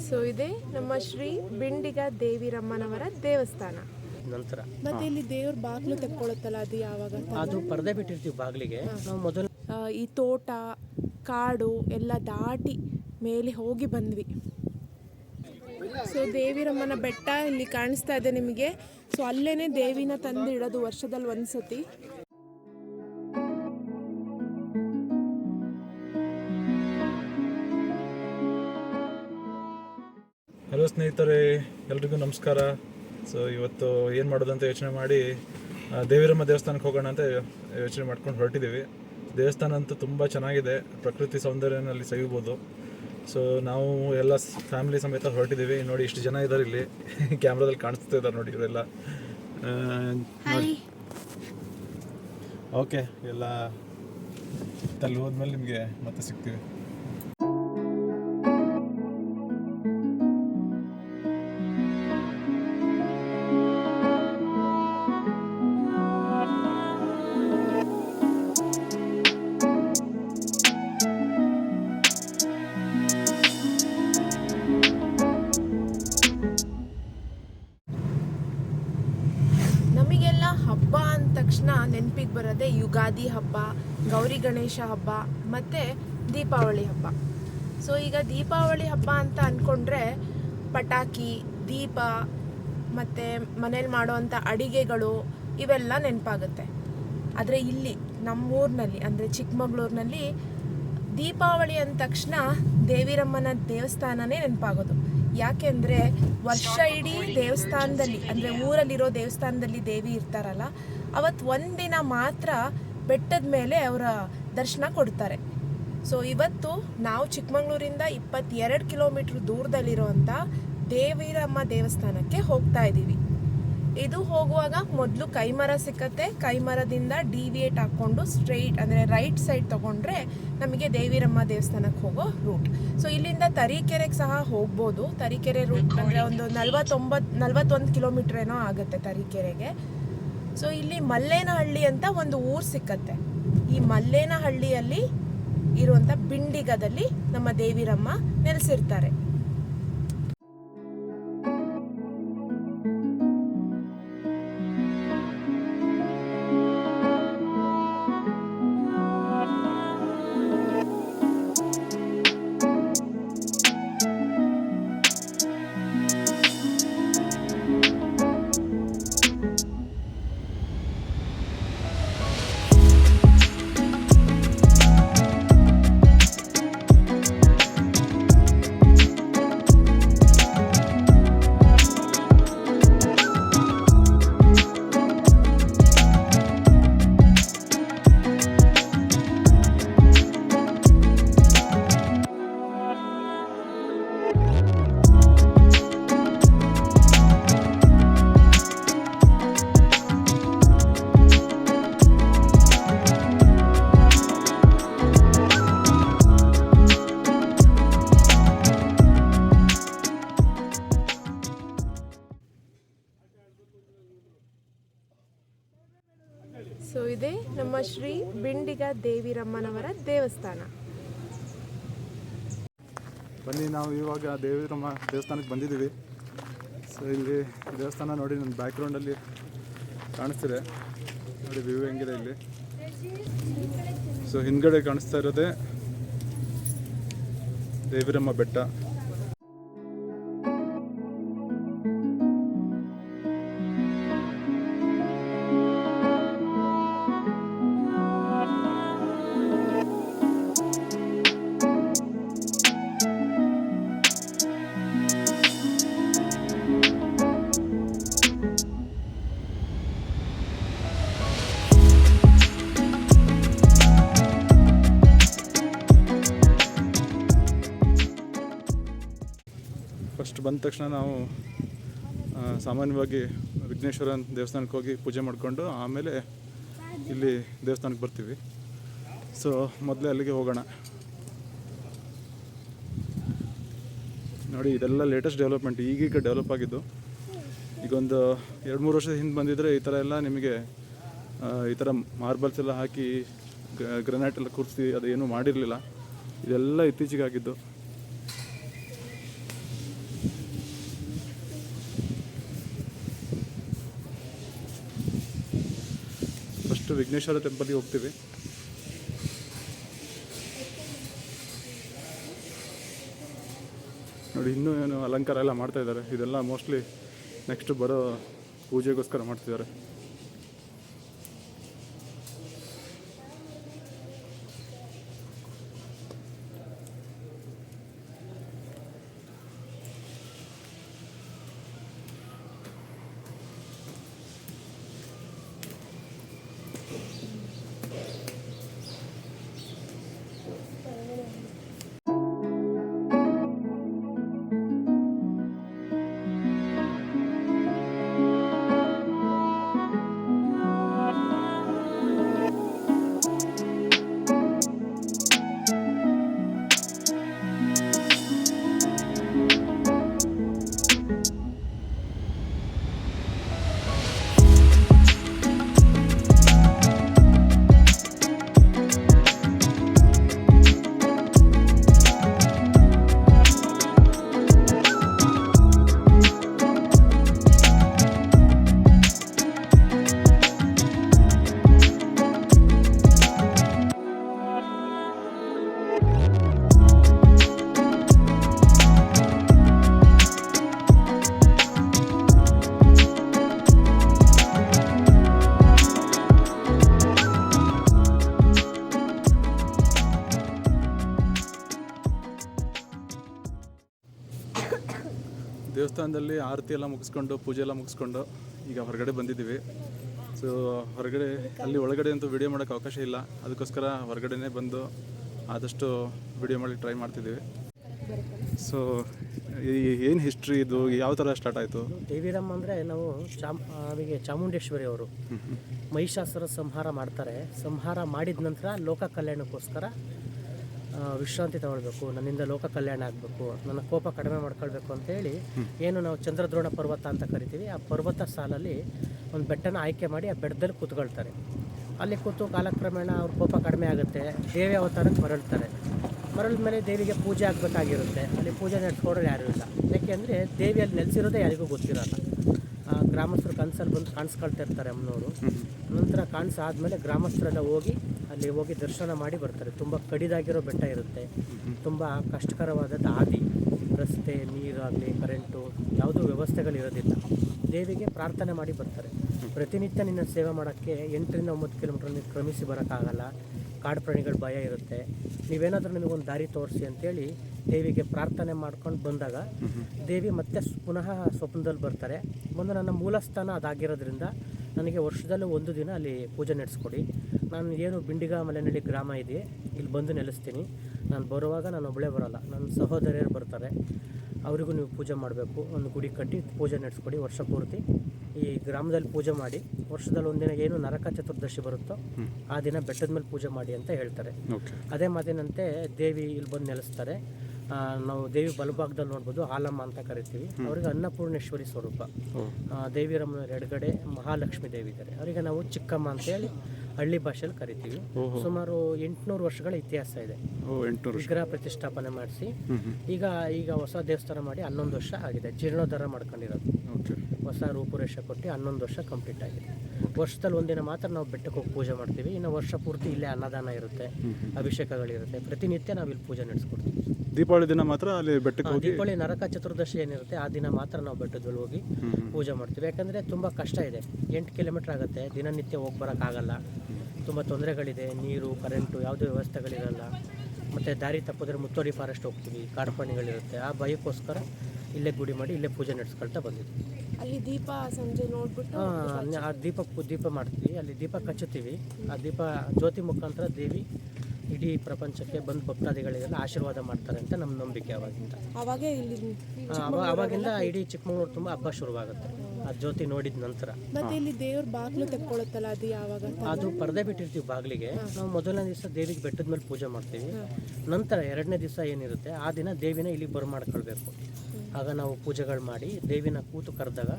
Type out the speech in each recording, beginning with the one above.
So ಇದೆ ನಮ್ಮ ಶ್ರೀ ಬಿಂಡಿಗ ದೇವಿರಮ್ಮನವರ ದೇವಸ್ಥಾನ. ಮತ್ತೆ ಇಲ್ಲಿ ದೇವ್ರ ಬಾಗ್ಲು ತೆಕ್ಕೊಳ್ಳುತ್ತಲ್ಲ, ಅದು ಯಾವಾಗ? ಅದು ಪರದೆ ಬಿಟ್ಟಿರ್ತೀವಿ ಬಾಗಿಲಿಗೆ. ನಾವು ಮೊದಲು ಈ ತೋಟ ಕಾಡು ಎಲ್ಲ ದಾಟಿ ಮೇಲೆ ಹೋಗಿ ಬಂದ್ವಿ. ಸೊ ದೇವಿರಮ್ಮನ ಬೆಟ್ಟ ಇಲ್ಲಿ ಕಾಣಿಸ್ತಾ ಇದೆ ನಿಮಗೆ. ಸೊ ಅಲ್ಲೇನೆ ದೇವಿನ ತಂದು ಇಡೋದು ವರ್ಷದಲ್ಲಿ ಒಂದ್ಸತಿ. ಹಲೋ ಸ್ನೇಹಿತರೆ, ಎಲ್ರಿಗೂ ನಮಸ್ಕಾರ. ಸೊ ಇವತ್ತು ಏನು ಮಾಡೋದಂತ ಯೋಚನೆ ಮಾಡಿ ದೇವಿರಮ್ಮ ದೇವಸ್ಥಾನಕ್ಕೆ ಹೋಗೋಣ ಅಂತ ಯೋಚನೆ ಮಾಡ್ಕೊಂಡು ಹೊರಟಿದ್ದೀವಿ. ದೇವಸ್ಥಾನ ಅಂತೂ ತುಂಬ ಚೆನ್ನಾಗಿದೆ, ಪ್ರಕೃತಿ ಸೌಂದರ್ಯನಲ್ಲಿ ಸವಿಬೋದು. ಸೊ ನಾವು ಎಲ್ಲ ಫ್ಯಾಮಿಲಿ ಸಮೇತ ಹೊರಟಿದ್ದೀವಿ. ನೋಡಿ ಇಷ್ಟು ಜನ ಇದ್ದಾರೆ ಇಲ್ಲಿ, ಕ್ಯಾಮ್ರಾದಲ್ಲಿ ಕಾಣಿಸ್ತಾ ಇದ್ದಾರೆ ನೋಡಿ ಇವರೆಲ್ಲ. ಓಕೆ, ಎಲ್ಲ ಅಲ್ಲಿ ಹೋದ್ಮೇಲೆ ನಿಮಗೆ ಮತ್ತೆ ಸಿಗ್ತೀವಿ. ನಮಗೆಲ್ಲ ಹಬ್ಬ ಅಂದ ತಕ್ಷಣ ನೆನಪಿಗೆ ಬರೋದೇ ಯುಗಾದಿ ಹಬ್ಬ, ಗೌರಿ ಗಣೇಶ ಹಬ್ಬ ಮತ್ತು ದೀಪಾವಳಿ ಹಬ್ಬ. ಸೊ ಈಗ ದೀಪಾವಳಿ ಹಬ್ಬ ಅಂತ ಅಂದ್ಕೊಂಡ್ರೆ ಪಟಾಕಿ, ದೀಪ ಮತ್ತು ಮನೇಲಿ ಮಾಡೋವಂಥ ಅಡಿಗೆಗಳು ಇವೆಲ್ಲ ನೆನಪಾಗುತ್ತೆ. ಆದರೆ ಇಲ್ಲಿ ನಮ್ಮೂರಿನಲ್ಲಿ ಅಂದರೆ ಚಿಕ್ಕಮಗಳೂರಿನಲ್ಲಿ ದೀಪಾವಳಿ ಅಂದ ತಕ್ಷಣ ದೇವಿರಮ್ಮನ ದೇವಸ್ಥಾನನೇ ನೆನಪಾಗೋದು. ಯಾಕೆಂದರೆ ವರ್ಷ ಇಡೀ ದೇವಸ್ಥಾನದಲ್ಲಿ ಅಂದರೆ ಊರಲ್ಲಿರೋ ದೇವಸ್ಥಾನದಲ್ಲಿ ದೇವಿ ಇರ್ತಾರಲ್ಲ, ಅವತ್ತು ಒಂದಿನ ಮಾತ್ರ ಬೆಟ್ಟದ ಮೇಲೆ ಅವರ ದರ್ಶನ ಕೊಡ್ತಾರೆ. ಸೊ ಇವತ್ತು ನಾವು ಚಿಕ್ಕಮಗಳೂರಿಂದ 22 ಕಿಲೋಮೀಟ್ರ್ ದೂರದಲ್ಲಿರುವಂಥ ದೇವಿರಮ್ಮ ದೇವಸ್ಥಾನಕ್ಕೆ ಹೋಗ್ತಾ ಇದ್ದೀವಿ. ಇದು ಹೋಗುವಾಗ ಮೊದಲು ಕೈಮರ ಸಿಕ್ಕತ್ತೆ. ಕೈಮರದಿಂದ ಡಿವಿಯೇಟ್ ಹಾಕ್ಕೊಂಡು ಸ್ಟ್ರೈಟ್ ಅಂದರೆ ರೈಟ್ ಸೈಡ್ ತೊಗೊಂಡ್ರೆ ನಮಗೆ ದೇವಿರಮ್ಮ ದೇವಸ್ಥಾನಕ್ಕೆ ಹೋಗೋ ರೂಟ್. ಸೊ ಇಲ್ಲಿಂದ ತರೀಕೆರೆಗೆ ಸಹ ಹೋಗ್ಬೋದು. ತರೀಕೆರೆ ರೂಟ್ ಅಂದರೆ ಒಂದು 41 ಕಿಲೋಮೀಟ್ರ್ ಏನೋ ಆಗುತ್ತೆ ತರೀಕೆರೆಗೆ. ಸೊ ಇಲ್ಲಿ ಮಲ್ಲೇನಹಳ್ಳಿ ಅಂತ ಒಂದು ಊರು ಸಿಕ್ಕತ್ತೆ. ಈ ಮಲ್ಲೇನಹಳ್ಳಿಯಲ್ಲಿ ಇರುವಂಥ ಬಿಂಡಿಗದಲ್ಲಿ ನಮ್ಮ ದೇವಿರಮ್ಮ ನೆಲೆಸಿರ್ತಾರೆ. ಸೊ ಇದೆ ನಮ್ಮ ಶ್ರೀ ಬಿಂಡಿಗ ದೇವಿರಮ್ಮನವರ ದೇವಸ್ಥಾನ. ಬನ್ನಿ, ನಾವು ಇವಾಗ ದೇವಿರಮ್ಮ ದೇವಸ್ಥಾನಕ್ಕೆ ಬಂದಿದ್ದೀವಿ. ಸೊ ಇಲ್ಲಿ ದೇವಸ್ಥಾನ ನೋಡಿ, ನನ್ನ ಬ್ಯಾಕ್ಗ್ರೌಂಡಲ್ಲಿ ಕಾಣಿಸ್ತಿದೆ ನೋಡಿ, ವ್ಯೂ ಹೆಂಗಿದೆ ಇಲ್ಲಿ. ಸೊ ಹಿಂದ್ಗಡೆ ಕಾಣಿಸ್ತಾ ಇರೋದೇ ದೇವಿರಮ್ಮ ಬೆಟ್ಟ. ಫಸ್ಟ್ ಬಂದ ತಕ್ಷಣ ನಾವು ಸಾಮಾನ್ಯವಾಗಿ ವಿಘ್ನೇಶ್ವರನ ದೇವಸ್ಥಾನಕ್ಕೆ ಹೋಗಿ ಪೂಜೆ ಮಾಡಿಕೊಂಡು ಆಮೇಲೆ ಇಲ್ಲಿ ದೇವಸ್ಥಾನಕ್ಕೆ ಬರ್ತೀವಿ. ಸೊ ಮೊದಲೇ ಅಲ್ಲಿಗೆ ಹೋಗೋಣ. ನೋಡಿ, ಇದೆಲ್ಲ ಲೇಟೆಸ್ಟ್ ಡೆವಲಪ್ಮೆಂಟ್, ಈಗೀಗ ಡೆವಲಪ್ ಆಗಿದ್ದು. ಈಗೊಂದು 2-3 ವರ್ಷದ ಹಿಂದೆ ಬಂದಿದ್ದರೆ ಈ ಥರ ಎಲ್ಲ ನಿಮಗೆ ಈ ಥರ ಮಾರ್ಬಲ್ಸ್ ಎಲ್ಲ ಹಾಕಿ ಗ್ರನೈಟ್ ಎಲ್ಲ ಕೂರಿಸಿ ಅದೇನೂ ಮಾಡಿರಲಿಲ್ಲ. ಇದೆಲ್ಲ ಇತ್ತೀಚೆಗೆ ಆಗಿದ್ದು. ವಿಘ್ನೇಶ್ವರ ಟೆಂಪಲ್ಗೆ ಹೋಗ್ತೀವಿ. ನೋಡಿ ಇನ್ನೂ ಏನು ಅಲಂಕಾರ ಎಲ್ಲ ಮಾಡ್ತಾ ಇದ್ದಾರೆ. ಇದೆಲ್ಲ ಮೋಸ್ಟ್ಲಿ ನೆಕ್ಸ್ಟ್ ಬರೋ ಪೂಜೆಗೋಸ್ಕರ ಮಾಡ್ತಿದ್ದಾರೆ. ದೇವಸ್ಥಾನದಲ್ಲಿ ಆರತಿ ಎಲ್ಲ ಮುಗಿಸ್ಕೊಂಡು ಪೂಜೆ ಎಲ್ಲ ಮುಗಿಸ್ಕೊಂಡು ಈಗ ಹೊರಗಡೆ ಬಂದಿದ್ದೀವಿ. ಸೊ ಹೊರಗಡೆ ಅಲ್ಲಿ ಒಳಗಡೆ ಅಂತೂ ವಿಡಿಯೋ ಮಾಡೋಕ್ಕೆ ಅವಕಾಶ ಇಲ್ಲ, ಅದಕ್ಕೋಸ್ಕರ ಹೊರಗಡೆನೇ ಬಂದು ಆದಷ್ಟು ವಿಡಿಯೋ ಮಾಡಲಿಕ್ಕೆ ಟ್ರೈ ಮಾಡ್ತಿದ್ದೀವಿ. ಸೊ ಏನು ಹಿಸ್ಟ್ರಿ ಇದು, ಯಾವ ಥರ ಸ್ಟಾರ್ಟ್ ಆಯಿತು? ದೇವಿರಮ್ಮ ಅಂದರೆ ನಾವು ಅವರಿಗೆ ಚಾಮುಂಡೇಶ್ವರಿ ಅವರು ಮಹಿಷಾಸುರ ಸಂಹಾರ ಮಾಡ್ತಾರೆ. ಸಂಹಾರ ಮಾಡಿದ ನಂತರ ಲೋಕ ಕಲ್ಯಾಣಕ್ಕೋಸ್ಕರ ವಿಶ್ರಾಂತಿ ತಗೊಳ್ಬೇಕು, ನನ್ನಿಂದ ಲೋಕ ಕಲ್ಯಾಣ ಆಗಬೇಕು, ನನ್ನ ಕೋಪ ಕಡಿಮೆ ಮಾಡ್ಕೊಳ್ಬೇಕು ಅಂತೇಳಿ ಏನು ನಾವು ಚಂದ್ರ ದ್ರೋಣ ಪರ್ವತ ಅಂತ ಕರಿತೀವಿ, ಆ ಪರ್ವತ ಸಾಲಲ್ಲಿ ಒಂದು ಬೆಟ್ಟನ ಆಯ್ಕೆ ಮಾಡಿ ಆ ಬೆಟ್ಟದಲ್ಲಿ ಕೂತ್ಕೊಳ್ತಾರೆ. ಅಲ್ಲಿ ಕೂತು ಕಾಲಕ್ರಮೇಣ ಅವ್ರ ಕೋಪ ಕಡಿಮೆ ಆಗುತ್ತೆ, ದೇವಿ ಅವತಾರಕ್ಕೆ ಮರಳ್ತಾರೆ. ಮರಳಿದ ಮೇಲೆ ದೇವಿಗೆ ಪೂಜೆ ಆಗಬೇಕಾಗಿರುತ್ತೆ. ಅಲ್ಲಿ ಪೂಜೆ ನಡೆಸ್ಕೊಡೋರು ಯಾರೂ ಇಲ್ಲ, ಯಾಕೆಂದರೆ ದೇವಿಯಲ್ಲಿ ನೆಲೆಸಿರೋದೇ ಯಾರಿಗೂ ಗೊತ್ತಿರೋಲ್ಲ. ಗ್ರಾಮಸ್ಥರು ಕನಸಲ್ಲಿ ಬಂದು ಕಾಣಿಸ್ಕೊಳ್ತಾ ಇರ್ತಾರೆ ಅಮ್ಮನವರು. ನಂತರ ಕಾಣಿಸಾದ್ಮೇಲೆ ಗ್ರಾಮಸ್ಥರೆಲ್ಲ ಅಲ್ಲಿ ಹೋಗಿ ದರ್ಶನ ಮಾಡಿ ಬರ್ತಾರೆ. ತುಂಬ ಕಡಿದಾಗಿರೋ ಬೆಟ್ಟ ಇರುತ್ತೆ, ತುಂಬ ಕಷ್ಟಕರವಾದ ಹಾದಿ, ರಸ್ತೆ, ನೀರಾಗಲಿ ಕರೆಂಟು ಯಾವುದೂ ವ್ಯವಸ್ಥೆಗಳಿರೋದಿಲ್ಲ. ದೇವಿಗೆ ಪ್ರಾರ್ಥನೆ ಮಾಡಿ ಬರ್ತಾರೆ. ಪ್ರತಿನಿತ್ಯ ನಿನ್ನ ಸೇವೆ ಮಾಡೋಕ್ಕೆ 8ರಿಂದ 9 ಕಿಲೋಮೀಟರ್ ನೀವು ಕ್ರಮಿಸಿ ಬರೋಕ್ಕಾಗಲ್ಲ, ಕಾಡು ಪ್ರಾಣಿಗಳ ಭಯ ಇರುತ್ತೆ, ನೀವೇನಾದರೂ ನಿಮಗೊಂದು ದಾರಿ ತೋರಿಸಿ ಅಂತೇಳಿ ದೇವಿಗೆ ಪ್ರಾರ್ಥನೆ ಮಾಡ್ಕೊಂಡು ಬಂದಾಗ ದೇವಿ ಮತ್ತೆ ಪುನಃ ಸ್ವಪ್ನದಲ್ಲಿ ಬರ್ತಾರೆ. ಬಂದು ನನ್ನ ಮೂಲ ಸ್ಥಾನ ಅದಾಗಿರೋದ್ರಿಂದ ನನಗೆ ವರ್ಷದಲ್ಲೂ ಒಂದು ದಿನ ಅಲ್ಲಿ ಪೂಜೆ ನಡೆಸ್ಕೊಡಿ. ನಾನು ಏನು ಬಿಂಡಿಗ ಮಲೆನಹಳ್ಳಿ ಗ್ರಾಮ ಇದೆ, ಇಲ್ಲಿ ಬಂದು ನೆಲೆಸ್ತೀನಿ. ನಾನು ಬರುವಾಗ ನಾನು ಒಬ್ಬಳೇ ಬರೋಲ್ಲ, ನನ್ನ ಸಹೋದರಿಯರು ಬರ್ತಾರೆ, ಅವರಿಗೂ ನೀವು ಪೂಜೆ ಮಾಡಬೇಕು. ಒಂದು ಗುಡಿ ಕಟ್ಟಿ ಪೂಜೆ ನಡೆಸ್ಕೊಡಿ. ವರ್ಷ ಪೂರ್ತಿ ಈ ಗ್ರಾಮದಲ್ಲಿ ಪೂಜೆ ಮಾಡಿ, ವರ್ಷದಲ್ಲಿ ಒಂದಿನ ಏನು ನರಕ ಚತುರ್ದಶಿ ಬರುತ್ತೋ ಆ ದಿನ ಬೆಟ್ಟದ ಮೇಲೆ ಪೂಜೆ ಮಾಡಿ ಅಂತ ಹೇಳ್ತಾರೆ. ಅದೇ ಮಾತಿನಂತೆ ದೇವಿ ಇಲ್ಲಿ ಬಂದು ನೆಲೆಸ್ತಾರೆ. ನಾವು ದೇವಿ ಬಲಭಾಗದಲ್ಲಿ ನೋಡ್ಬೋದು, ಹಾಲಮ್ಮ ಅಂತ ಕರಿತೀವಿ. ಅವ್ರಿಗೆ ಅನ್ನಪೂರ್ಣೇಶ್ವರಿ ಸ್ವರೂಪ. ದೇವಿರಮ್ಮ ಎಡಗಡೆ ಮಹಾಲಕ್ಷ್ಮಿ ದೇವಿ ಇದ್ದಾರೆ, ಅವರಿಗೆ ನಾವು ಚಿಕ್ಕಮ್ಮ ಅಂತೇಳಿ ಹಳ್ಳಿ ಭಾಷೆಯಲ್ಲಿ ಕರಿತೀವಿ. ಸುಮಾರು 800 ವರ್ಷಗಳ ಇತಿಹಾಸ ಇದೆ. ವಿಗ್ರಹ ಪ್ರತಿಷ್ಠಾಪನೆ ಮಾಡಿಸಿ ಈಗ ಹೊಸ ದೇವಸ್ಥಾನ ಮಾಡಿ 11 ವರ್ಷ ಆಗಿದೆ. ಜೀರ್ಣೋದ್ಧಾರ ಮಾಡ್ಕೊಂಡಿರೋದು, ಹೊಸ ರೂಪುರೇಷೆ ಕೊಟ್ಟು 11 ವರ್ಷ ಕಂಪ್ಲೀಟ್ ಆಗಿದೆ. ವರ್ಷದಲ್ಲಿ ಒಂದಿನ ಮಾತ್ರ ನಾವು ಬೆಟ್ಟಕ್ಕೆ ಹೋಗಿ ಪೂಜೆ ಮಾಡ್ತೀವಿ. ಇನ್ನು ವರ್ಷ ಪೂರ್ತಿ ಇಲ್ಲೇ ಅನ್ನದಾನ ಇರುತ್ತೆ, ಅಭಿಷೇಕಗಳಿರುತ್ತೆ. ಪ್ರತಿನಿತ್ಯ ನಾವು ಇಲ್ಲಿ ಪೂಜೆ ನಡೆಸ್ಕೊಡ್ತೀವಿ. ದೀಪಾವಳಿ ದಿನ ಮಾತ್ರ ಅಲ್ಲಿ ಬೆಟ್ಟಕ್ಕೆ ಹೋಗಿ, ದೀಪಾವಳಿ ನರಕ ಚತುರ್ದಶಿ ಏನಿರುತ್ತೆ ಆ ದಿನ ಮಾತ್ರ ನಾವು ಬೆಟ್ಟದಲ್ಲಿ ಹೋಗಿ ಪೂಜೆ ಮಾಡ್ತೀವಿ. ಯಾಕಂದರೆ ತುಂಬ ಕಷ್ಟ ಇದೆ, 8 ಕಿಲೋಮೀಟ್ರ್ ಆಗುತ್ತೆ, ದಿನನಿತ್ಯ ಹೋಗಿ ಬರೋಕ್ಕಾಗಲ್ಲ, ತುಂಬ ತೊಂದರೆಗಳಿದೆ, ನೀರು ಕರೆಂಟು ಯಾವುದೇ ವ್ಯವಸ್ಥೆಗಳಿರಲ್ಲ. ಮತ್ತು ದಾರಿ ತಪ್ಪಿದ್ರೆ ಮುತ್ತೋಡಿ ಫಾರೆಸ್ಟ್ ಹೋಗ್ತೀವಿ, ಕಾಡು ಪ್ರಾಣಿಗಳಿರುತ್ತೆ. ಆ ಭಯಕ್ಕೋಸ್ಕರ ಇಲ್ಲೇ ಗುಡಿ ಮಾಡಿ ಇಲ್ಲೇ ಪೂಜೆ ನಡೆಸ್ಕೊಳ್ತಾ ಬಂದಿದ್ವಿ. ಅಲ್ಲಿ ದೀಪ ಸಂಜೆ ನೋಡ್ಬಿಟ್ಟು ಆ ದೀಪ ಮಾಡ್ತೀವಿ, ಅಲ್ಲಿ ದೀಪ ಕಚ್ಚುತ್ತೀವಿ. ಆ ದೀಪ ಜ್ಯೋತಿ ಮುಖಾಂತರ ದೇವಿ ಇಡೀ ಪ್ರಪಂಚಕ್ಕೆ ಬಂದು ಭಕ್ತಾದಿಗಳಿಗೆಲ್ಲ ಆಶೀರ್ವಾದ ಮಾಡ್ತಾರೆ ಅಂತ ನಮ್ಮ ನಂಬಿಕೆ. ಅವಾಗಿಂದ ಇಡೀ ಚಿಕ್ಕಮಗಳೂರು ತುಂಬ ಹಬ್ಬ ಶುರುವಾಗುತ್ತೆ ಆ ಜ್ಯೋತಿ ನೋಡಿದ ನಂತರ. ಮತ್ತೆ ಇಲ್ಲಿ ದೇವ್ರ ಬಾಗಿಲು ತೆಕ್ಕೊಳ್ಳುತ್ತಲ್ಲ, ಅದು ಯಾವಾಗ? ಅದು ಪರದೆ ಬಿಟ್ಟಿರ್ತೀವಿ ಬಾಗಿಲಿಗೆ. ನಾವು ಮೊದಲನೇ ದಿವಸ ದೇವಿಗೆ ಬೆಟ್ಟದ ಮೇಲೆ ಪೂಜೆ ಮಾಡ್ತೀವಿ. ನಂತರ 2ನೇ ದಿವಸ ಏನಿರುತ್ತೆ ಆ ದಿನ ದೇವಿನ ಇಲ್ಲಿ ಮಾಡ್ಕೊಳ್ಬೇಕು. ಆಗ ನಾವು ಪೂಜೆಗಳು ಮಾಡಿ ದೇವಿನ ಕೂತು ಕರೆದಾಗ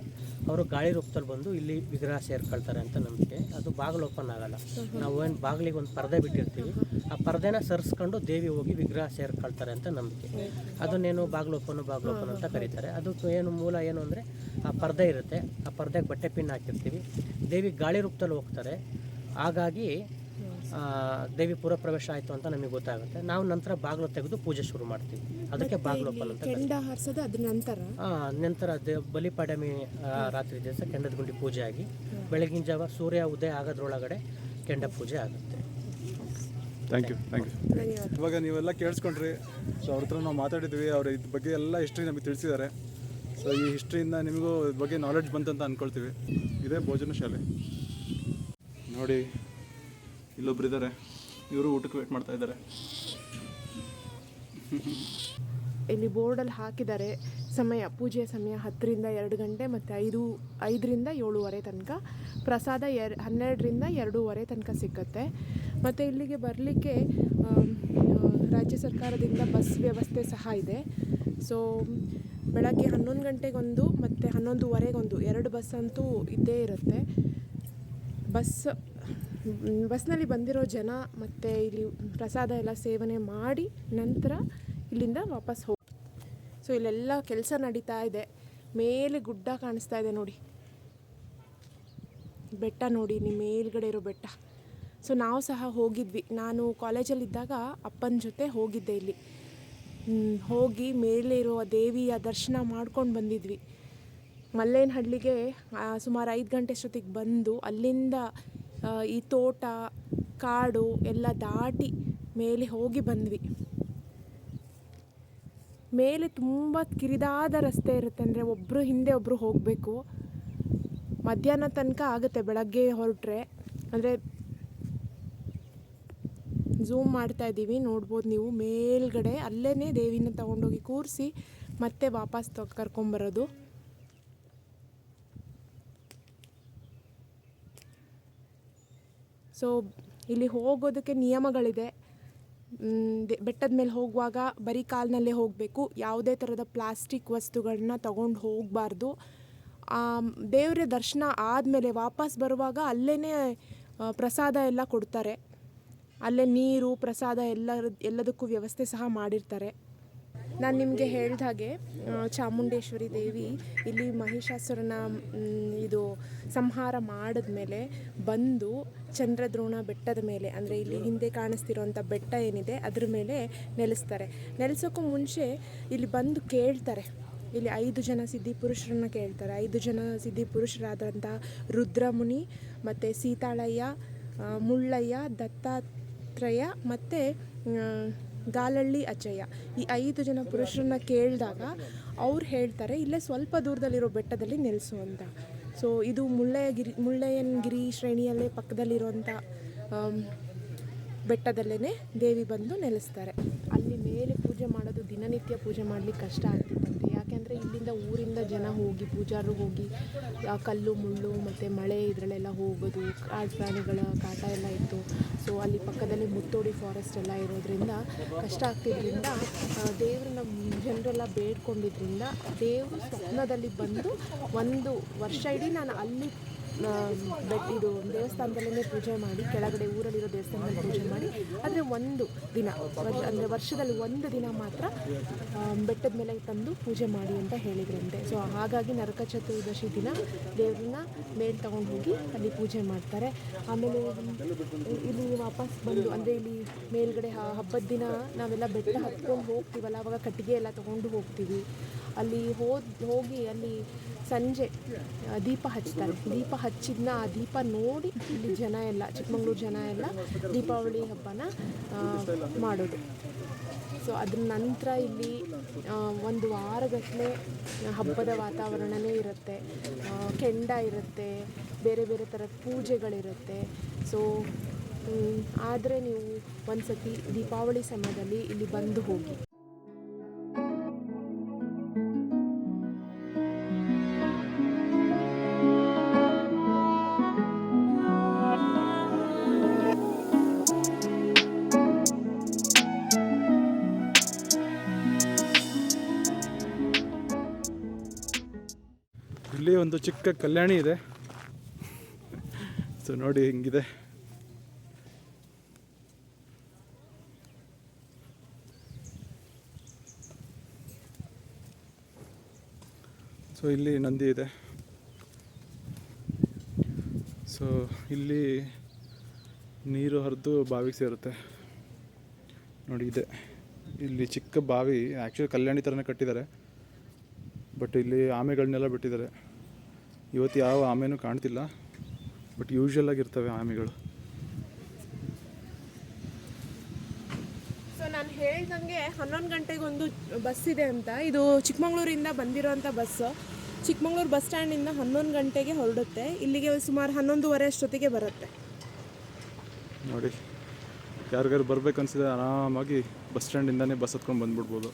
ಅವರು ಗಾಳಿ ರೂಪದಲ್ಲಿ ಬಂದು ಇಲ್ಲಿ ವಿಗ್ರಹ ಸೇರ್ಕೊಳ್ತಾರೆ ಅಂತ ನಂಬಿಕೆ. ಅದು ಬಾಗಿಲು ಓಪನ್ ಆಗಲ್ಲ, ನಾವು ಏನು ಬಾಗಿಲಿಗೆ ಒಂದು ಪರದೆ ಬಿಟ್ಟಿರ್ತೀವಿ, ಆ ಪರದೆನ ಸರಿಸ್ಕೊಂಡು ದೇವಿ ಹೋಗಿ ವಿಗ್ರಹ ಸೇರ್ಕೊಳ್ತಾರೆ ಅಂತ ನಂಬಿಕೆ. ಅದನ್ನೇನು ಬಾಗಿಲು ಓಪನ್ ಅಂತ ಕರೀತಾರೆ. ಅದಕ್ಕೆ ಏನು ಮೂಲ ಏನು ಅಂದರೆ ಆ ಪರದೆ ಇರುತ್ತೆ, ಆ ಪರದೆಗೆ ಬಟ್ಟೆ ಪಿನ್ ಹಾಕಿರ್ತೀವಿ, ದೇವಿ ಗಾಳಿ ರೂಪದಲ್ಲಿ ಹೋಗ್ತಾರೆ. ಹಾಗಾಗಿ ದೇವಿ ಪುರ ಪ್ರವೇಶ ಆಯಿತು ಅಂತ ನಮಗೆ ಗೊತ್ತಾಗುತ್ತೆ. ನಾವು ನಂತರ ಬಾಗಿಲು ತೆಗೆದು ಪೂಜೆ ಶುರು ಮಾಡ್ತೀವಿ. ಅದಕ್ಕೆ ಬಾಗಿಲೋಪಲ್ ಅಂತ. ಕೆಂಡ ಹಾರಿಸೋದು ಅದ್ರ ನಂತರ ನಂತರ ಬಲಿಪಾಡ್ಯಮಿ ರಾತ್ರಿ ದಿವಸ ಕೆಂಡದ ಗುಂಡಿ ಪೂಜೆ ಆಗಿ ಬೆಳಗಿನ ಜಾವ ಸೂರ್ಯ ಉದಯ ಆಗೋದ್ರೊಳಗಡೆ ಕೆಂಡ ಪೂಜೆ ಆಗುತ್ತೆ. Thank you. ಇವಾಗ ನೀವೆಲ್ಲ ಕೇಳಿಸ್ಕೊಂಡ್ರಿ. ಸೊ ಅವ್ರ ಹತ್ರ ನಾವು ಮಾತಾಡಿದ್ವಿ. ಅವ್ರ ಇದ್ರ ಬಗ್ಗೆ ಎಲ್ಲ ಹಿಸ್ಟ್ರಿ ನಮಗೆ ತಿಳಿಸಿದ್ದಾರೆ. ಸೊ ಈ ಹಿಸ್ಟ್ರಿಯಿಂದ ನಿಮಗೂ ಇದ್ರ ಬಗ್ಗೆ ನಾಲೆಡ್ಜ್ ಬಂತಂತ ಅಂದ್ಕೊಳ್ತೀವಿ. ಇದೇ ಭೋಜನ ಶಾಲೆ ನೋಡಿ, ಇಲ್ಲೊಬ್ರು ಇದ್ದಾರೆ. ಇವರು ಊಟಕ್ಕೆ ವೇಟ್ ಮಾಡ್ತಾ ಇದ್ದಾರೆ. ಇಲ್ಲಿ ಬೋರ್ಡಲ್ಲಿ ಹಾಕಿದ್ದಾರೆ ಸಮಯ, ಪೂಜೆಯ ಸಮಯ 10ರಿಂದ 2 ಗಂಟೆ ಮತ್ತು 5ರಿಂದ 7:30 ತನಕ. ಪ್ರಸಾದ 12ರಿಂದ 2:30 ತನಕ ಸಿಕ್ಕತ್ತೆ. ಮತ್ತು ಇಲ್ಲಿಗೆ ಬರಲಿಕ್ಕೆ ರಾಜ್ಯ ಸರ್ಕಾರದಿಂದ ಬಸ್ ವ್ಯವಸ್ಥೆ ಸಹ ಇದೆ. ಸೊ ಬೆಳಗ್ಗೆ 11 ಗಂಟೆಗೊಂದು ಮತ್ತು 11:15ಗೊಂದು 2 ಬಸ್ ಅಂತೂ ಇದ್ದೇ ಇರುತ್ತೆ. ಬಸ್ನಲ್ಲಿ ಬಂದಿರೋ ಜನ ಮತ್ತು ಇಲ್ಲಿ ಪ್ರಸಾದ ಎಲ್ಲ ಸೇವನೆ ಮಾಡಿ ನಂತರ ಇಲ್ಲಿಂದ ವಾಪಸ್ ಹೋಗಿ. ಸೊ ಇಲ್ಲೆಲ್ಲ ಕೆಲಸ ನಡೀತಾ ಇದೆ. ಮೇಲೆ ಗುಡ್ಡ ಕಾಣಿಸ್ತಾ ಇದೆ ನೋಡಿ, ಬೆಟ್ಟ ನೋಡಿ, ನಿಮ್ಮ ಮೇಲ್ಗಡೆ ಇರೋ ಬೆಟ್ಟ. ಸೊ ನಾವು ಸಹ ಹೋಗಿದ್ವಿ. ನಾನು ಕಾಲೇಜಲ್ಲಿದ್ದಾಗ ಅಪ್ಪನ ಜೊತೆ ಹೋಗಿದ್ದೆ. ಇಲ್ಲಿ ಹೋಗಿ ಮೇಲೆ ಇರುವ ದೇವಿಯ ದರ್ಶನ ಮಾಡ್ಕೊಂಡು ಬಂದಿದ್ವಿ. ಮಲ್ಲೇನಹಳ್ಳಿಗೆ ಸುಮಾರು 5 ಗಂಟೆ ಅಷ್ಟೊತ್ತಿಗೆ ಬಂದು ಅಲ್ಲಿಂದ ಈ ತೋಟ ಕಾಡು ಎಲ್ಲ ದಾಟಿ ಮೇಲೆ ಹೋಗಿ ಬಂದ್ವಿ. ಮೇಲೆ ತುಂಬ ಕಿರಿದಾದ ರಸ್ತೆ ಇರುತ್ತೆ. ಅಂದರೆ ಒಬ್ಬರು ಹಿಂದೆ ಒಬ್ಬರು ಹೋಗಬೇಕು. ಮಧ್ಯಾಹ್ನ ತನಕ ಆಗುತ್ತೆ ಬೆಳಗ್ಗೆ ಹೊರಟ್ರೆ. ಅಂದರೆ ಝೂಮ್ ಮಾಡ್ತಾ ಇದ್ದೀವಿ, ನೋಡ್ಬೋದು ನೀವು. ಮೇಲ್ಗಡೆ ಅಲ್ಲೇ ದೇವಿನ ತಗೊಂಡೋಗಿ ಕೂರಿಸಿ ಮತ್ತೆ ವಾಪಸ್ ಕರ್ಕೊಂಬರೋದು. ಸೊ ಇಲ್ಲಿ ಹೋಗೋದಕ್ಕೆ ನಿಯಮಗಳಿದೆ. ಬೆಟ್ಟದ ಮೇಲೆ ಹೋಗುವಾಗ ಬರೀ ಕಾಲಿನಲ್ಲೇ ಹೋಗಬೇಕು. ಯಾವುದೇ ಥರದ ಪ್ಲಾಸ್ಟಿಕ್ ವಸ್ತುಗಳನ್ನ ತಗೊಂಡು ಹೋಗಬಾರ್ದು. ದೇವರ ದರ್ಶನ ಆದಮೇಲೆ ವಾಪಸ್ ಬರುವಾಗ ಅಲ್ಲೇ ಪ್ರಸಾದ ಎಲ್ಲ ಕೊಡ್ತಾರೆ. ಅಲ್ಲೇ ನೀರು ಪ್ರಸಾದ ಎಲ್ಲದಕ್ಕೂ ವ್ಯವಸ್ಥೆ ಸಹ ಮಾಡಿರ್ತಾರೆ. ನಾನು ನಿಮಗೆ ಹೇಳಿದ ಹಾಗೆ ಚಾಮುಂಡೇಶ್ವರಿ ದೇವಿ ಇಲ್ಲಿ ಮಹಿಷಾಸುರನ ಇದು ಸಂಹಾರ ಮಾಡಿದ್ಮೇಲೆ ಬಂದು ಚಂದ್ರದ್ರೋಣ ಬೆಟ್ಟದ ಮೇಲೆ, ಅಂದರೆ ಇಲ್ಲಿ ಹಿಂದೆ ಕಾಣಿಸ್ತಿರೋಂಥ ಬೆಟ್ಟ ಏನಿದೆ ಅದ್ರ ಮೇಲೆ ನೆಲೆಸ್ತಾರೆ. ನೆಲೆಸೋಕ್ಕೂ ಮುಂಚೆ ಇಲ್ಲಿ ಬಂದು ಕೇಳ್ತಾರೆ. ಇಲ್ಲಿ 5 ಜನ ಸಿದ್ಧಿ ಪುರುಷರನ್ನ ಕೇಳ್ತಾರೆ. 5 ಜನ ಸಿದ್ಧಿ ಪುರುಷರಾದಂಥ ರುದ್ರಮುನಿ ಮತ್ತು ಸೀತಾಳಯ್ಯ, ಮುಳ್ಳಯ್ಯ, ದತ್ತಾತ್ರೇಯ ಮತ್ತು ಗಾಲಳ್ಳಿ ಅಚ್ಚಯ್ಯ, ಈ 5 ಜನ ಪುರುಷರನ್ನ ಕೇಳಿದಾಗ ಅವ್ರು ಹೇಳ್ತಾರೆ ಇಲ್ಲೇ ಸ್ವಲ್ಪ ದೂರದಲ್ಲಿರೋ ಬೆಟ್ಟದಲ್ಲಿ ನೆಲೆಸು ಅಂತ. ಸೊ ಇದು ಮುಳ್ಳಯ್ಯನಗಿರಿ ಶ್ರೇಣಿಯಲ್ಲೇ ಪಕ್ಕದಲ್ಲಿರುವಂಥ ಬೆಟ್ಟದಲ್ಲೇ ದೇವಿ ಬಂದು ನೆಲೆಸ್ತಾರೆ. ಅಲ್ಲಿ ಮೇಲೆ ಪೂಜೆ ಮಾಡೋದು ದಿನನಿತ್ಯ ಪೂಜೆ ಮಾಡಲಿಕ್ಕೆ ಕಷ್ಟ ಆಗ್ತಿತ್ತಂತೆ. ಯಾಕೆಂದರೆ ಇಲ್ಲಿಂದ ಊರಿಂದ ಜನ ಹೋಗಿ ಪೂಜಾರರು ಹೋಗಿ ಕಲ್ಲು ಮುಳ್ಳು ಮತ್ತು ಮಳೆ ಇದರಲ್ಲೆಲ್ಲ ಹೋಗೋದು, ಕಾಡು ಪ್ರಾಣಿಗಳ ಕಾಟ ಎಲ್ಲ ಇತ್ತು. ಸೊ ಅಲ್ಲಿ ಪಕ್ಕದಲ್ಲಿ ಮುತ್ತೋಡಿ ಫಾರೆಸ್ಟ್ ಎಲ್ಲ ಇರೋದ್ರಿಂದ ಕಷ್ಟ ಆಗ್ತಿದ್ರಿಂದ ದೇವ್ರನ್ನ ಜನರೆಲ್ಲ ಬೇಡ್ಕೊಂಡಿದ್ರಿಂದ ದೇವರು ಸ್ವಪ್ನದಲ್ಲಿ ಬಂದು 1 ವರ್ಷ ಇಡೀ ನಾನು ಅಲ್ಲಿ ಇದು ದೇವಸ್ಥಾನದಲ್ಲೇ ಪೂಜೆ ಮಾಡಿ, ಕೆಳಗಡೆ ಊರಲ್ಲಿರೋ ದೇವಸ್ಥಾನದಲ್ಲಿ ಪೂಜೆ ಮಾಡಿ, ಆದರೆ 1 ದಿನ ಅಂದರೆ ವರ್ಷದಲ್ಲಿ 1 ದಿನ ಮಾತ್ರ ಬೆಟ್ಟದ ಮೇಲೆ ತಂದು ಪೂಜೆ ಮಾಡಿ ಅಂತ ಹೇಳಿದ್ರಂತೆ. ಸೊ ಹಾಗಾಗಿ ನರಕ ಚತುರ್ದಶಿ ದಿನ ದೇವ್ರನ್ನ ಮೇಲೆ ತಗೊಂಡು ಹೋಗಿ ಅಲ್ಲಿ ಪೂಜೆ ಮಾಡ್ತಾರೆ. ಆಮೇಲೆ ಇಲ್ಲಿ ವಾಪಸ್ ಬಂದು, ಅಂದರೆ ಇಲ್ಲಿ ಮೇಲ್ಗಡೆ ಹಬ್ಬದ ದಿನ ನಾವೆಲ್ಲ ಬೆಟ್ಟ ಹತ್ಕೊಂಡು ಹೋಗ್ತೀವಲ್ಲ, ಆವಾಗ ಕಟ್ಟಿಗೆ ಎಲ್ಲ ತೊಗೊಂಡು ಹೋಗ್ತೀವಿ. ಅಲ್ಲಿ ಹೋಗಿ ಅಲ್ಲಿ ಸಂಜೆ ದೀಪ ಹಚ್ತಾರೆ. ದೀಪ ಹಚ್ಚಿದ್ನ ಆ ದೀಪ ನೋಡಿ ಇಲ್ಲಿ ಜನ ಎಲ್ಲ, ಚಿಕ್ಕಮಗಳೂರು ಜನ ಎಲ್ಲ ದೀಪಾವಳಿ ಹಬ್ಬನ ಮಾಡೋದು. ಸೊ ಅದ್ರ ನಂತರ ಇಲ್ಲಿ 1 ವಾರಗಟ್ಟಲೆ ಹಬ್ಬದ ವಾತಾವರಣವೇ ಇರುತ್ತೆ. ಕೆಂಡ ಇರುತ್ತೆ, ಬೇರೆ ಬೇರೆ ಥರದ ಪೂಜೆಗಳಿರುತ್ತೆ. ಸೊ ಆದರೆ ನೀವು ಒಂದು ಸತಿ ದೀಪಾವಳಿ ಸಮಯದಲ್ಲಿ ಇಲ್ಲಿ ಬಂದು ಹೋಗಿ. ಇಲ್ಲಿ ಒಂದು ಚಿಕ್ಕ ಕಲ್ಯಾಣಿ ಇದೆ. ಸೊ ನೋಡಿ ಹಿಂಗಿದೆ. ಸೊ ಇಲ್ಲಿ ನಂದಿ ಇದೆ. ಸೊ ಇಲ್ಲಿ ನೀರು ಹರಿದು ಬಾವಿಗೆ ಸೇರುತ್ತೆ ನೋಡಿ. ಇದೆ ಇಲ್ಲಿ ಚಿಕ್ಕ ಬಾವಿ, ಆ್ಯಕ್ಚುಲಿ ಕಲ್ಯಾಣಿ ಥರನೇ ಕಟ್ಟಿದ್ದಾರೆ, ಬಟ್ ಇಲ್ಲಿ ಆಮೆಗಳನ್ನೆಲ್ಲ ಬಿಟ್ಟಿದ್ದಾರೆ. ಇವತ್ತು ಯಾವ ಆಮೆನೂ ಕಾಣ್ತಿಲ್ಲ, ಬಟ್ ಯೂಶ್ವಲ್ ಆಗಿರ್ತವೆ ಆಮೆಗಳು. ಸೊ ನಾನು ಹೇಳ್ದಂಗೆ 11 ಗಂಟೆಗೆ ಒಂದು ಬಸ್ ಇದೆ ಅಂತ. ಇದು ಚಿಕ್ಕಮಗಳೂರಿಂದ ಬಂದಿರೋಂಥ ಬಸ್ಸು. ಚಿಕ್ಕಮಗಳೂರು ಬಸ್ ಸ್ಟ್ಯಾಂಡಿಂದ 11 ಗಂಟೆಗೆ ಹೊರಡುತ್ತೆ. ಇಲ್ಲಿಗೆ ಸುಮಾರು 11:30 ಅಷ್ಟೊತ್ತಿಗೆ ಬರುತ್ತೆ. ನೋಡಿ, ಯಾರಿಗಾರು ಬರ್ಬೇಕು ಅನಿಸಿದ್ರೆ ಆರಾಮಾಗಿ ಬಸ್ ಸ್ಟ್ಯಾಂಡಿಂದನೇ ಬಸ್ ಹತ್ಕೊಂಡು ಬಂದ್ಬಿಡ್ಬೋದು.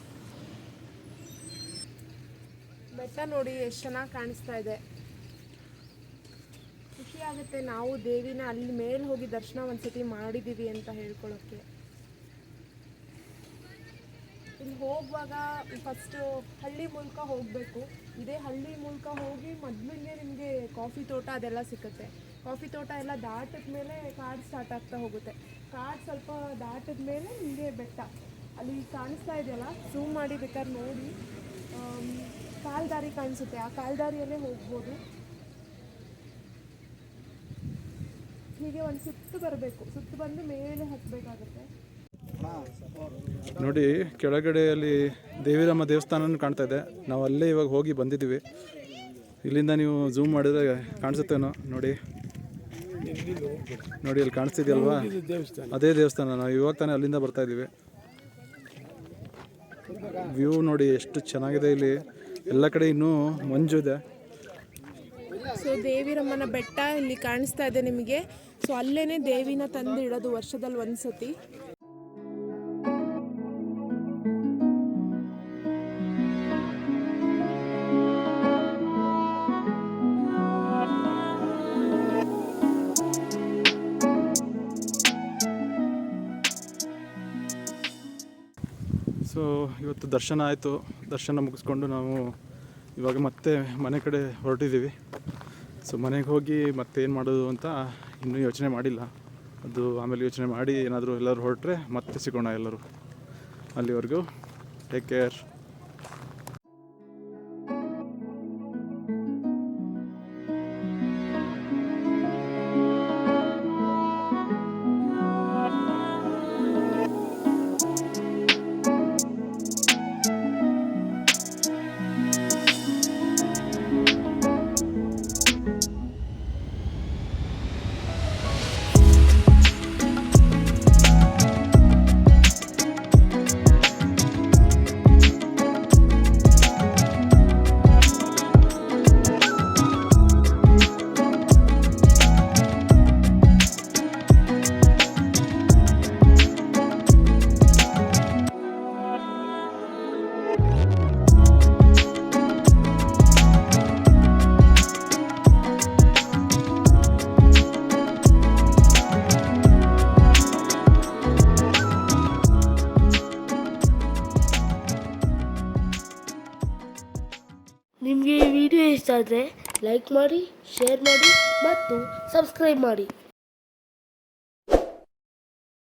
ಬೆಟ್ಟ ನೋಡಿ ಎಷ್ಟು ಚೆನ್ನಾಗಿ ಕಾಣಿಸ್ತಾ ಇದೆ. ಖುಷಿ ಆಗುತ್ತೆ ನಾವು ದೇವಿನ ಅಲ್ಲಿ ಮೇಲೆ ಹೋಗಿ ದರ್ಶನ ಒಂದ್ಸತಿ ಮಾಡಿದ್ದೀವಿ ಅಂತ ಹೇಳ್ಕೊಳ್ಳೋಕ್ಕೆ. ಇಲ್ಲಿ ಹೋಗುವಾಗ ಫಸ್ಟು ಹಳ್ಳಿ ಮೂಲಕ ಹೋಗಬೇಕು. ಇದೇ ಹಳ್ಳಿ ಮೂಲಕ ಹೋಗಿ ಮೊದಲಿಗೆ ನಿಮಗೆ ಕಾಫಿ ತೋಟ ಅದೆಲ್ಲ ಸಿಗುತ್ತೆ. ಕಾಫಿ ತೋಟ ಎಲ್ಲ ದಾಟಿದ ಮೇಲೆ ಕಾಡು ಸ್ಟಾರ್ಟ್ ಆಗ್ತಾ ಹೋಗುತ್ತೆ. ಕಾಡು ಸ್ವಲ್ಪ ದಾಟಿದ ಮೇಲೆ ನಿಮಗೆ ಬೆಟ್ಟ ಅಲ್ಲಿ ಕಾಣಿಸ್ತಾ ಇದೆಯಲ್ಲ, ಝೂಮ್ ಮಾಡಿ ಬೇಕಾದ್ರೆ ನೋಡಿ. ಕಾಲ್ದಾರಿ ಕಾಣಿಸುತ್ತೆ, ಆ ಕಾಲ್ದಾರಿಯಲ್ಲೇ ಹೋಗ್ಬೋದು. ಹೀಗೆ ಒಂದು ಸುತ್ತು ಬರಬೇಕು, ಸುತ್ತು ಬಂದು ಮೇಲೆ ಹತ್ತಬೇಕಾಗುತ್ತೆ. ನೋಡಿ, ಕೆಳಗಡೆ ಅಲ್ಲಿ ದೇವಿರಮ್ಮ ದೇವಸ್ಥಾನನೂ ಕಾಣ್ತಾ ಇದೆ. ನಾವು ಅಲ್ಲೇ ಇವಾಗ ಹೋಗಿ ಬಂದಿದ್ದೀವಿ. ಇಲ್ಲಿಂದ ನೀವು ಝೂಮ್ ಮಾಡಿದ್ರೆ ಕಾಣಿಸುತ್ತೇನೋ ನೋಡಿ. ನೋಡಿ ಅಲ್ಲಿ ಕಾಣಿಸ್ತಿದೆಯಲ್ವಾ, ಅದೇ ದೇವಸ್ಥಾನ. ನಾವು ಇವಾಗ ತಾನೇ ಅಲ್ಲಿಂದ ಬರ್ತಾ ಇದ್ದೀವಿ. ವ್ಯೂ ನೋಡಿ ಎಷ್ಟು ಚೆನ್ನಾಗಿದೆ. ಇಲ್ಲಿ ಎಲ್ಲ ಕಡೆ ಇನ್ನೂ ಮಂಜು ಇದೆ. ಸೊ ದೇವಿರಮ್ಮನ ಬೆಟ್ಟ ಇಲ್ಲಿ ಕಾಣಿಸ್ತಾ ಇದೆ ನಿಮಗೆ. ಸೊ ಅಲ್ಲೇನೆ ದೇವಿನ ತಂದು ಇಡೋದು ವರ್ಷದಲ್ಲಿ ಒಂದ್ಸತಿ. ಸೊ ಇವತ್ತು ದರ್ಶನ ಆಯಿತು. ದರ್ಶನ ಮುಗಿಸ್ಕೊಂಡು ನಾವು ಇವಾಗ ಮತ್ತೆ ಮನೆ ಕಡೆ ಹೊರಟಿದ್ದೀವಿ. ಸೊ ಮನೆಗೆ ಹೋಗಿ ಮತ್ತೆ ಏನು ಮಾಡೋದು ಅಂತ ಇನ್ನೂ ಯೋಚನೆ ಮಾಡಿಲ್ಲ. ಅದು ಆಮೇಲೆ ಯೋಚನೆ ಮಾಡಿ ಏನಾದರೂ ಎಲ್ಲರೂ ಹೊರಟ್ರೆ ಮತ್ತೆ ಸಿಗೋಣ ಎಲ್ಲರೂ. ಅಲ್ಲಿವರೆಗೂ ಟೇಕ್ ಕೇರ್. ನಿಮಗೆ ಈ ವಿಡಿಯೋ ಇಷ್ಟ ಆದರೆ ಲೈಕ್ ಮಾಡಿ, ಶೇರ್ ಮಾಡಿ ಮತ್ತು ಸಬ್ಸ್ಕ್ರೈಬ್ ಮಾಡಿ.